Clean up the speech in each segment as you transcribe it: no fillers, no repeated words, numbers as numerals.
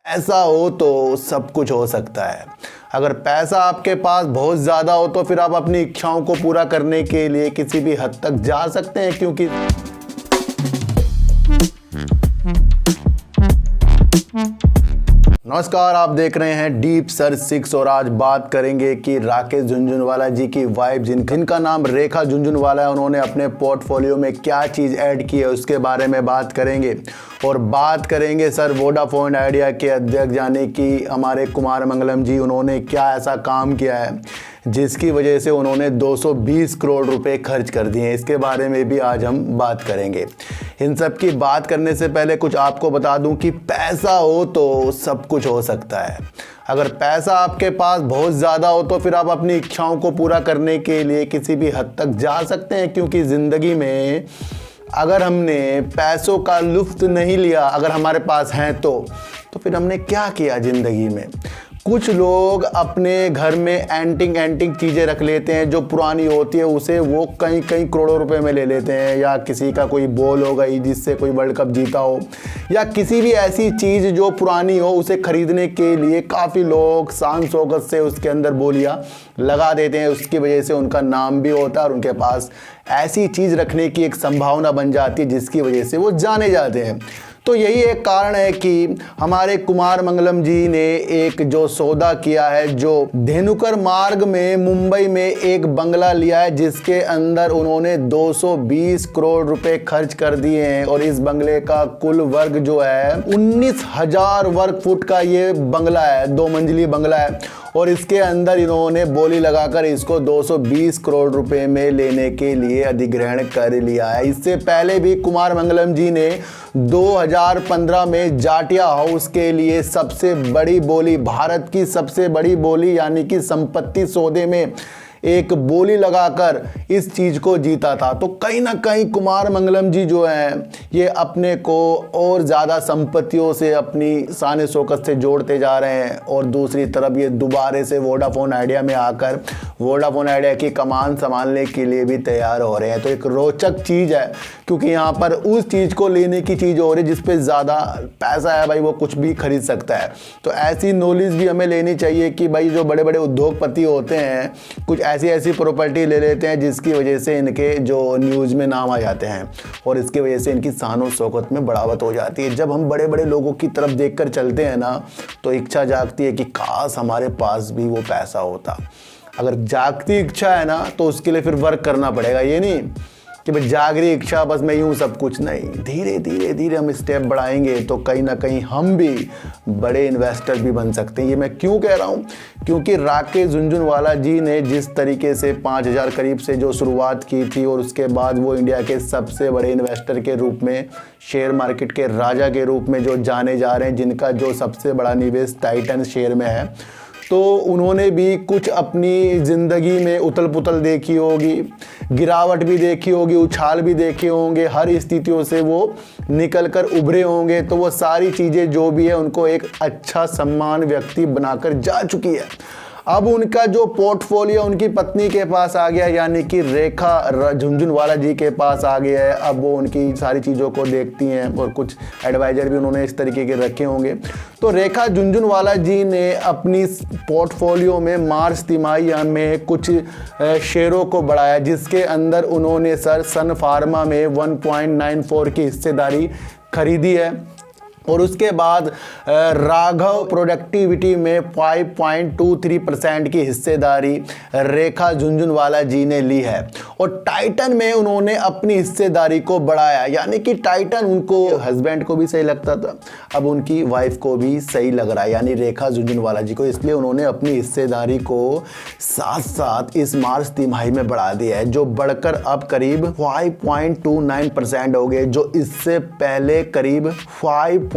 ऐसा हो तो सब कुछ हो सकता है। अगर पैसा आपके पास बहुत ज़्यादा हो तो फिर आप अपनी इच्छाओं को पूरा करने के लिए किसी भी हद तक जा सकते हैं, क्योंकि नमस्कार, आप देख रहे हैं डीप सर्च 6 और आज बात करेंगे कि राकेश झुनझुनवाला जी की वाइफ जिनका नाम रेखा झुनझुनवाला है, उन्होंने अपने पोर्टफोलियो में क्या चीज़ ऐड की है उसके बारे में बात करेंगे। और बात करेंगे सर वोडाफोन आइडिया के अध्यक्ष यानी कि हमारे कुमार मंगलम जी, उन्होंने क्या ऐसा काम किया है जिसकी वजह से उन्होंने 220 करोड़ रुपए खर्च कर दिए हैं। इसके बारे में भी आज हम बात करेंगे। इन सब की बात करने से पहले कुछ आपको बता दूं कि पैसा हो तो सब कुछ हो सकता है। अगर पैसा आपके पास बहुत ज़्यादा हो तो फिर आप अपनी इच्छाओं को पूरा करने के लिए किसी भी हद तक जा सकते हैं, क्योंकि ज़िंदगी में अगर हमने पैसों का लुत्फ़ नहीं लिया, अगर हमारे पास हैं तो फिर हमने क्या किया ज़िंदगी में। कुछ लोग अपने घर में एंटिक चीज़ें रख लेते हैं जो पुरानी होती है, उसे वो कई करोड़ों रुपए में ले लेते हैं। या किसी का कोई बॉल हो गई जिससे कोई वर्ल्ड कप जीता हो, या किसी भी ऐसी चीज़ जो पुरानी हो, उसे खरीदने के लिए काफ़ी लोग शान शौकत से उसके अंदर बोलियाँ लगा देते हैं। उसकी वजह से उनका नाम भी होता है और उनके पास ऐसी चीज़ रखने की एक संभावना बन जाती है जिसकी वजह से वो जाने जाते हैं। तो यही एक कारण है कि हमारे कुमार मंगलम जी ने एक जो सौदा किया है, जो धेनुकर मार्ग में मुंबई में एक बंगला लिया है जिसके अंदर उन्होंने 220 करोड़ रुपए खर्च कर दिए हैं। और इस बंगले का कुल वर्ग जो है 19,000 वर्ग फुट का ये बंगला है, 2 मंजिली बंगला है। और इसके अंदर इन्होंने बोली लगाकर इसको 220 करोड़ रुपए में लेने के लिए अधिग्रहण कर लिया है। इससे पहले भी कुमार मंगलम जी ने 2015 में जाटिया हाउस के लिए सबसे बड़ी बोली, भारत की सबसे बड़ी बोली यानी कि संपत्ति सौदे में एक बोली लगाकर इस चीज़ को जीता था। तो कहीं ना कहीं कुमार मंगलम जी जो हैं ये अपने को और ज़्यादा संपत्तियों से, अपनी शान शौकत से जोड़ते जा रहे हैं। और दूसरी तरफ ये दोबारे से वोडाफोन आइडिया में आकर वोडाफोन आइडिया की कमान संभालने के लिए भी तैयार हो रहे हैं। तो एक रोचक चीज़ है, क्योंकि यहाँ पर उस चीज़ को लेने की चीज़ हो रही है जिस पे ज़्यादा पैसा है, भाई वो कुछ भी खरीद सकता है। तो ऐसी नॉलेज भी हमें लेनी चाहिए कि भाई जो बड़े बड़े उद्योगपति होते हैं कुछ ऐसी प्रॉपर्टी ले लेते हैं जिसकी वजह से इनके जो न्यूज़ में नाम आ जाते हैं और इसकी वजह से इनकी शान और शौकत में बढ़ावत हो जाती है। जब हम बड़े बड़े लोगों की तरफ देखकर चलते हैं ना, तो इच्छा जागती है कि काश हमारे पास भी वो पैसा होता। अगर जागती इच्छा है ना तो उसके लिए फिर वर्क करना पड़ेगा। ये नहीं कि भाई जाग रही इच्छा बस मैं यूँ सब कुछ नहीं, धीरे धीरे हम स्टेप बढ़ाएंगे तो कहीं ना कहीं हम भी बड़े इन्वेस्टर भी बन सकते हैं। ये मैं क्यों कह रहा हूँ, क्योंकि राकेश झुनझुनवाला जी ने जिस तरीके से 5,000 करीब से जो शुरुआत की थी और उसके बाद वो इंडिया के सबसे बड़े इन्वेस्टर के रूप में, शेयर मार्केट के राजा के रूप में जो जाने जा रहे हैं, जिनका जो सबसे बड़ा निवेश टाइटन शेयर में है, तो उन्होंने भी कुछ अपनी ज़िंदगी में उथल पुथल देखी होगी, गिरावट भी देखी होगी, उछाल भी देखे होंगे, हर स्थितियों से वो निकल कर उभरे होंगे। तो वो सारी चीज़ें जो भी है उनको एक अच्छा सम्मान व्यक्ति बनाकर जा चुकी है। अब उनका जो पोर्टफोलियो उनकी पत्नी के पास आ गया, यानी कि रेखा झुनझुनवाला जी के पास आ गया है। अब वो उनकी सारी चीज़ों को देखती हैं और कुछ एडवाइज़र भी उन्होंने इस तरीके के रखे होंगे। तो रेखा झुनझुनवाला जी ने अपनी पोर्टफोलियो में मार्च तिमाही में कुछ शेयरों को बढ़ाया, जिसके अंदर उन्होंने सर सन फार्मा में 1.94 की हिस्सेदारी खरीदी है। और उसके बाद राघव प्रोडक्टिविटी में 5.23% की हिस्सेदारी रेखा झुनझुनवाला जी ने ली है। और टाइटन में उन्होंने अपनी हिस्सेदारी को बढ़ाया, यानी कि टाइटन उनको हस्बैंड को भी सही लगता था, अब उनकी वाइफ को भी सही लग रहा है, यानी रेखा झुनझुनवाला जी को। इसलिए उन्होंने अपनी हिस्सेदारी को साथ साथ इस मार्च तिमाही में बढ़ा दिया है, जो बढ़कर अब करीब 5.29% हो गए, जो इससे पहले करीब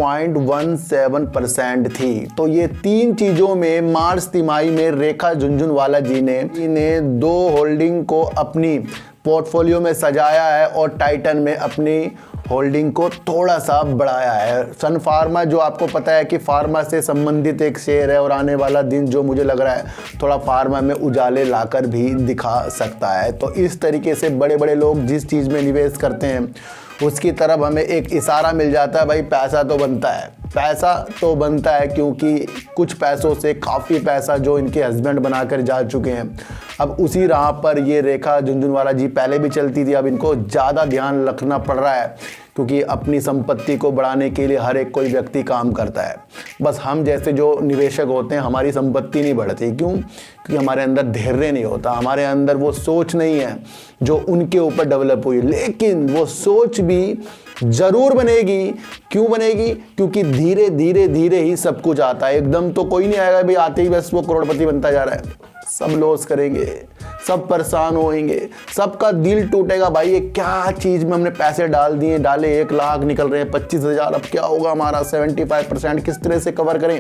5.17% थी। तो ये 3 चीज़ों में मार्च तिमाही में रेखा झुनझुनवाला जी ने 2 होल्डिंग को अपनी पोर्टफोलियो में सजाया है और टाइटन में अपनी होल्डिंग को थोड़ा सा बढ़ाया है। सन फार्मा जो आपको पता है कि फार्मा से संबंधित एक शेयर है और आने वाला दिन जो मुझे लग रहा है थोड़ा फार्मा में उजाले लाकर भी दिखा सकता है। तो इस तरीके से बड़े बड़े लोग जिस चीज़ में निवेश करते हैं उसकी तरफ हमें एक इशारा मिल जाता है, भाई पैसा तो बनता है, पैसा तो बनता है, क्योंकि कुछ पैसों से काफ़ी पैसा जो इनके हस्बैंड बनाकर जा चुके हैं। अब उसी राह पर ये रेखा झुनझुनवाला जी पहले भी चलती थी, अब इनको ज़्यादा ध्यान रखना पड़ रहा है, क्योंकि अपनी संपत्ति को बढ़ाने के लिए हर एक कोई व्यक्ति काम करता है। बस हम जैसे जो निवेशक होते हैं, हमारी संपत्ति नहीं बढ़ती। क्यों? क्योंकि हमारे अंदर धैर्य नहीं होता, हमारे अंदर वो सोच नहीं है जो उनके ऊपर डेवलप हुई। लेकिन वो सोच भी जरूर बनेगी। क्यों बनेगी? क्योंकि धीरे धीरे धीरे ही सब कुछ आता है। एकदम तो कोई नहीं आएगा भाई, आते ही बस वो करोड़पति बनता जा रहा है। सब लॉस करेंगे, सब परेशान होंगे, सबका दिल टूटेगा। भाई ये क्या चीज़ में हमने पैसे डाले 1 लाख निकल रहे हैं 25,000, अब क्या होगा हमारा? 75% किस तरह से कवर करें?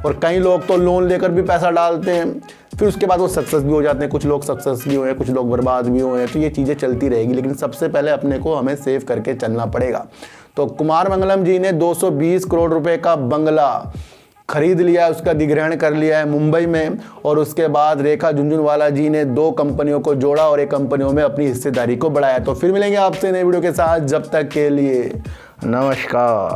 और कई लोग तो लोन लेकर भी पैसा डालते हैं, फिर उसके बाद वो सक्सेस भी हो जाते हैं। कुछ लोग सक्सेस भी हुए हैं, कुछ लोग बर्बाद भी हुए हैं। तो ये चीज़ें चलती रहेगी, लेकिन सबसे पहले अपने को हमें सेव करके चलना पड़ेगा। तो कुमार मंगलम जी ने 220 करोड़ रुपए का बंगला खरीद लिया है, उसका अधिग्रहण कर लिया है मुंबई में। और उसके बाद रेखा झुनझुनवाला जी ने 2 कंपनियों को जोड़ा और 1 कंपनियों में अपनी हिस्सेदारी को बढ़ाया। तो फिर मिलेंगे आपसे नए वीडियो के साथ, जब तक के लिए नमस्कार।